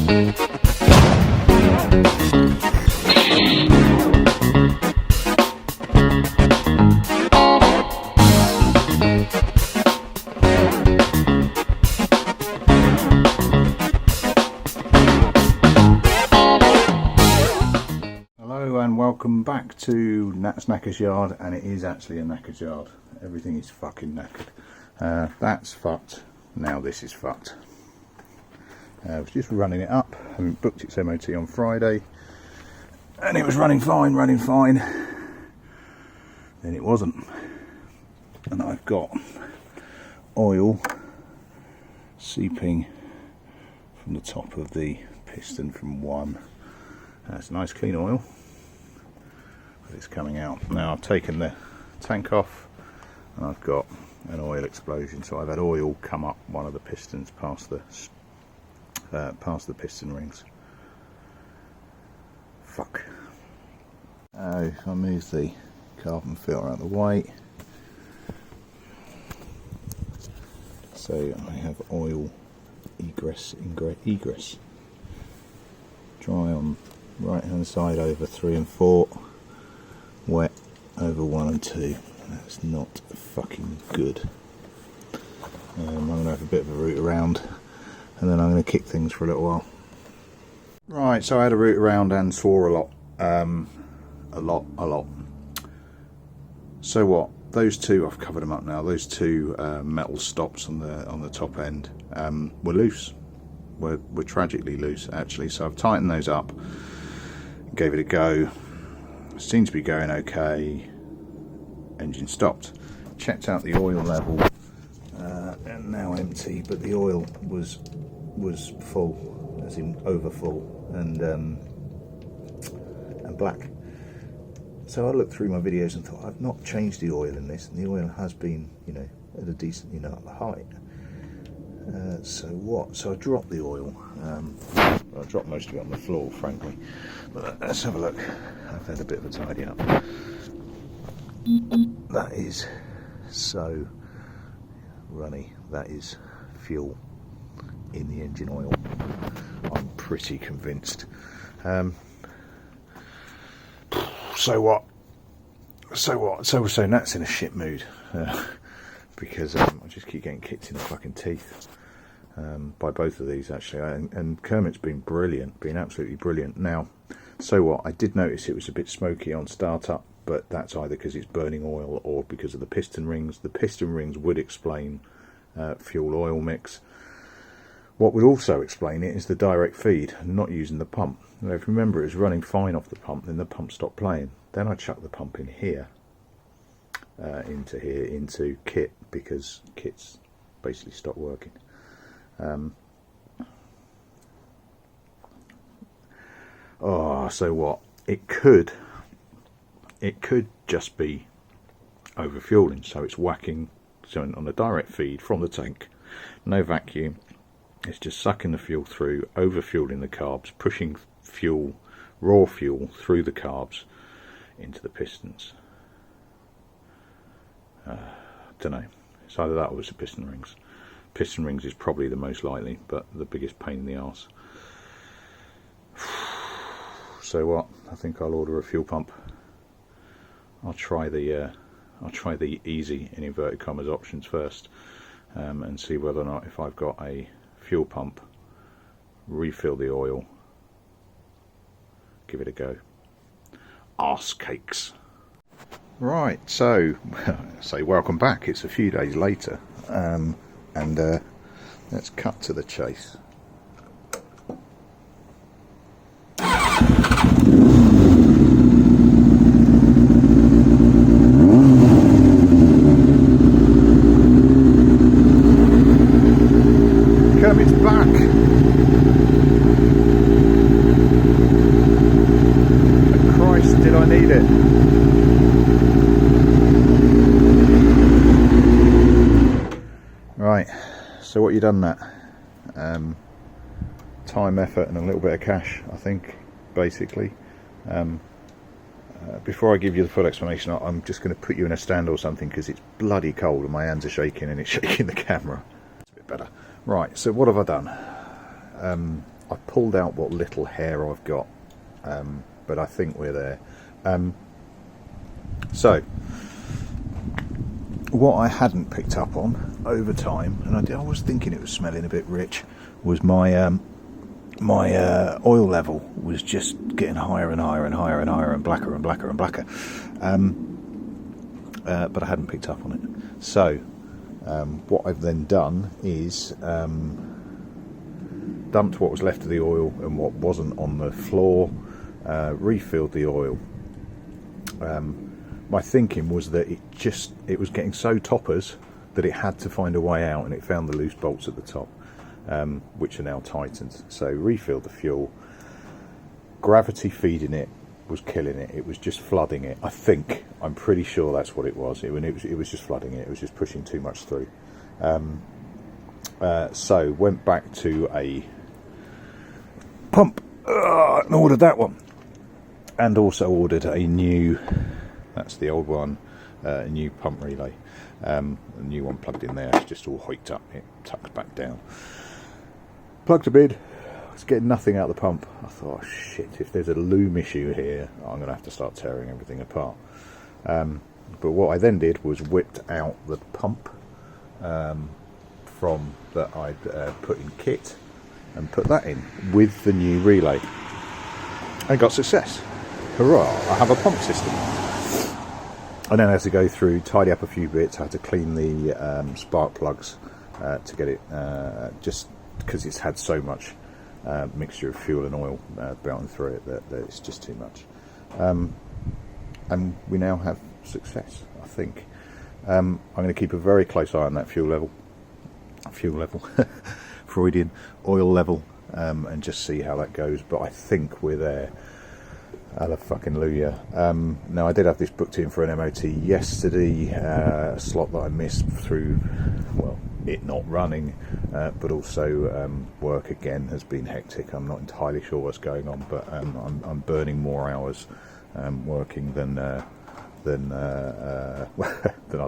Welcome back to Nat's Knacker's yard, and it is actually a knacker's yard. Everything is fucking knackered. That's fucked. Now this is fucked. I was just running it up. I booked its MOT on Friday, and it was running fine. Then it wasn't, and I've got oil seeping from the top of the piston from one. That's nice clean oil. It's coming out now. I've taken the tank off and I've got an oil explosion, so I've had oil come up one of the pistons past the piston rings. Fuck. If I move the carbon filter out of the way, so I have oil egress. Dry on right hand side over 3 and 4. Wet over 1 and 2. That's not fucking good. I'm going to have a bit of a route around, and then I'm going to kick things for a little while. Right, so I had a route around and swore a lot. So what? Those two, I've covered them up now. Those two metal stops on the top end were loose. Were tragically loose actually. So I've tightened those up, gave it a go. Seems to be going okay. Engine stopped. Checked out the oil level, and now empty. But the oil was full, as in over full, and black. So I looked through my videos and thought, I've not changed the oil in this, and the oil has been, you know, at a decent, you know, height. So what? So I dropped the oil. I dropped most of it on the floor, frankly. But let's have a look. I've had a bit of a tidy up. That is so runny. That is fuel in the engine oil. I'm pretty convinced. So what? So Nat's in a shit mood because I just keep getting kicked in the fucking teeth. By both of these actually, and Kermit's been brilliant, been absolutely brilliant. Now, so what? I did notice it was a bit smoky on startup, but that's either because it's burning oil or because of the piston rings. The piston rings would explain fuel oil mix. What would also explain it is the direct feed, not using the pump. Now, if you remember, it was running fine off the pump, then the pump stopped playing. Then I chucked the pump in here, into kit, because kit's basically stopped working. So what? It could just be overfueling, so it's whacking on the direct feed from the tank, no vacuum, it's just sucking the fuel through, overfueling the carbs, pushing raw fuel through the carbs into the pistons. Don't know, it's either that or it's the piston rings. Piston rings is probably the most likely, but the biggest pain in the arse. So what? I think I'll order a fuel pump. I'll try the easy, in inverted commas, options first, and see whether or not, if I've got a fuel pump, refill the oil, give it a go. Arse cakes. Right, so say welcome back. It's a few days later, and let's cut to the chase. Kermit's back. And Christ, did I need it? Right, so what you done that? Time, effort and a little bit of cash, I think, basically. Before I give you the full explanation, I'm just going to put you in a stand or something, because it's bloody cold and my hands are shaking and it's shaking the camera. It's a bit better. Right, so what have I done? I've pulled out what little hair I've got, but I think we're there. So what I hadn't picked up on over time, and I was thinking it was smelling a bit rich, was my oil level was just getting higher and higher and higher and higher and blacker and blacker and blacker, but I hadn't picked up on it. So what I've then done is dumped what was left of the oil and what wasn't on the floor, refilled the oil. My thinking was that it was getting so toppers that it had to find a way out, and it found the loose bolts at the top, which are now tightened. So refilled the fuel. Gravity feeding it was killing it. It was just flooding it. I'm pretty sure that's what it was. It was just flooding it. It was just pushing too much through. So went back to a pump and ordered that one, and also ordered a new. That's the old one, a new pump relay. A new one plugged in there. It's just all hoiked up. It tucks back down. Plugged a bid. It's getting nothing out of the pump. I thought, oh, shit, if there's a loom issue here, I'm going to have to start tearing everything apart. But what I then did was whipped out the pump from that I'd put in kit and put that in with the new relay. I got success. Hurrah, I have a pump system. I then had to go through, tidy up a few bits. I had to clean the spark plugs to get it, just because it's had so much mixture of fuel and oil bouncing through it that it's just too much. And we now have success, I think. I'm going to keep a very close eye on that fuel level, Freudian, oil level, and just see how that goes. But I think we're there. Hallelujah. Now, I did have this booked in for an MOT yesterday, a slot that I missed through, well, it not running, but also work again has been hectic. I'm not entirely sure what's going on, but I'm burning more hours working than I'd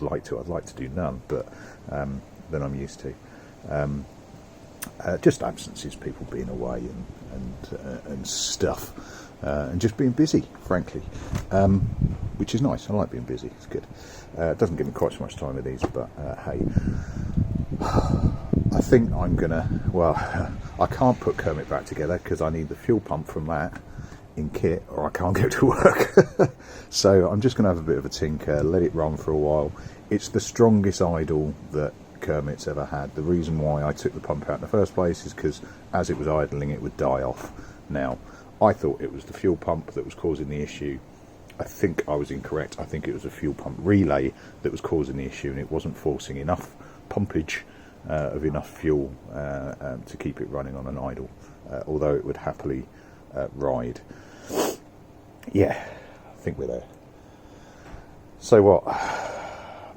like to. I'd like to do none, but than I'm used to. Just absences, people being away and stuff. And just being busy, frankly, which is nice. I like being busy. It's good. It doesn't give me quite so much time with these, but hey, I think I'm gonna. Well, I can't put Kermit back together because I need the fuel pump from that in kit, or I can't go to work. So I'm just gonna have a bit of a tinker, let it run for a while. It's the strongest idle that Kermit's ever had. The reason why I took the pump out in the first place is because as it was idling, it would die off. Now, I thought it was the fuel pump that was causing the issue. I think I was incorrect. I think it was a fuel pump relay that was causing the issue, and it wasn't forcing enough pumpage of enough fuel to keep it running on an idle, although it would happily ride. Yeah, I think we're there. So what?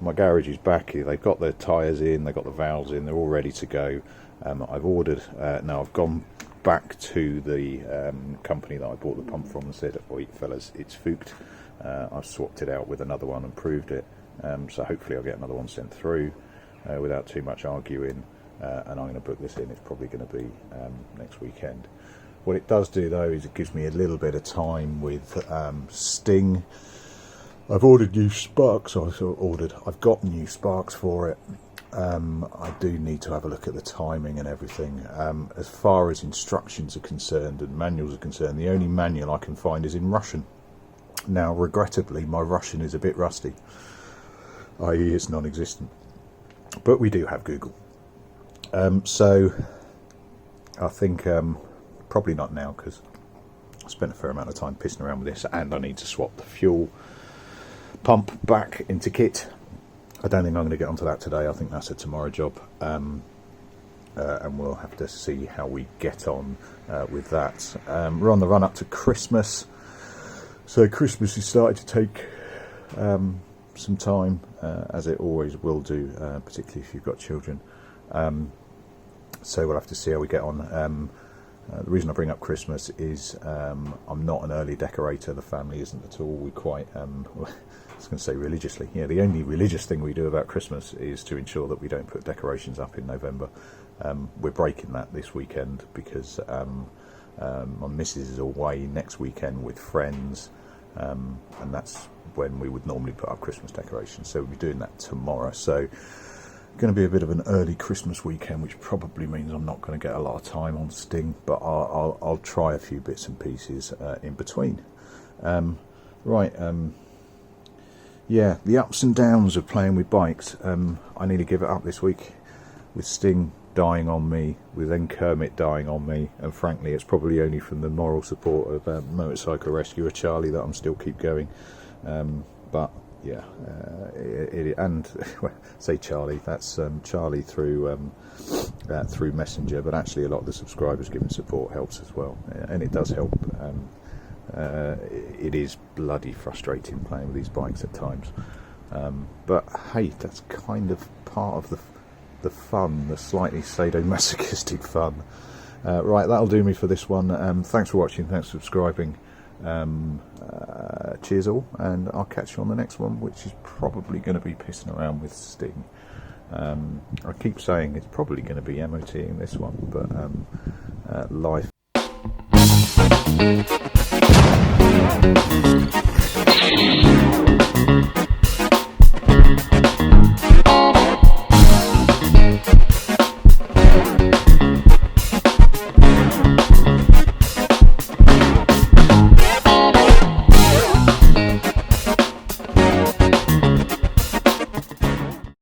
My garage is back. They've got their tyres in, they've got the valves in, they're all ready to go. I've ordered, now I've gone back to the company that I bought the pump from and said, "Oi, fellas, it's fooked." I've swapped it out with another one and proved it. So hopefully I'll get another one sent through without too much arguing. And I'm going to book this in. It's probably going to be next weekend. What it does do, though, is it gives me a little bit of time with Sting. I've ordered new sparks. I've got new sparks for it. I do need to have a look at the timing and everything. As far as instructions are concerned and manuals are concerned, the only manual I can find is in Russian. Now, regrettably, my Russian is a bit rusty, i.e. it's non-existent. But we do have Google. So I think probably not now, because I spent a fair amount of time pissing around with this, and I need to swap the fuel pump back into kit. I don't think I'm going to get onto that today. I think that's a tomorrow job, and we'll have to see how we get on with that. We're on the run up to Christmas, so Christmas is starting to take some time, as it always will do, particularly if you've got children. So we'll have to see how we get on. The reason I bring up Christmas is I'm not an early decorator. The family isn't at all. We quite, I was going to say religiously. Yeah, the only religious thing we do about Christmas is to ensure that we don't put decorations up in November. we're breaking that this weekend because my missus is away next weekend with friends, and that's when we would normally put up Christmas decorations, so we'll be doing that tomorrow. So going to be a bit of an early Christmas weekend, which probably means I'm not going to get a lot of time on Sting, but I'll try a few bits and pieces in between. Yeah, the ups and downs of playing with bikes. I need to give it up this week, with Sting dying on me, with then Kermit dying on me, and frankly it's probably only from the moral support of motorcycle rescuer Charlie that I'm still keep going. But yeah, and say Charlie, that's Charlie through Messenger, but actually a lot of the subscribers giving support helps as well, and it does help. It is bloody frustrating playing with these bikes at times, but hey, that's kind of part of the fun, the slightly sadomasochistic fun. Right, that'll do me for this one. Thanks for watching, thanks for subscribing. Cheers all, and I'll catch you on the next one, which is probably going to be pissing around with Sting. I keep saying it's probably going to be MOTing this one, but life.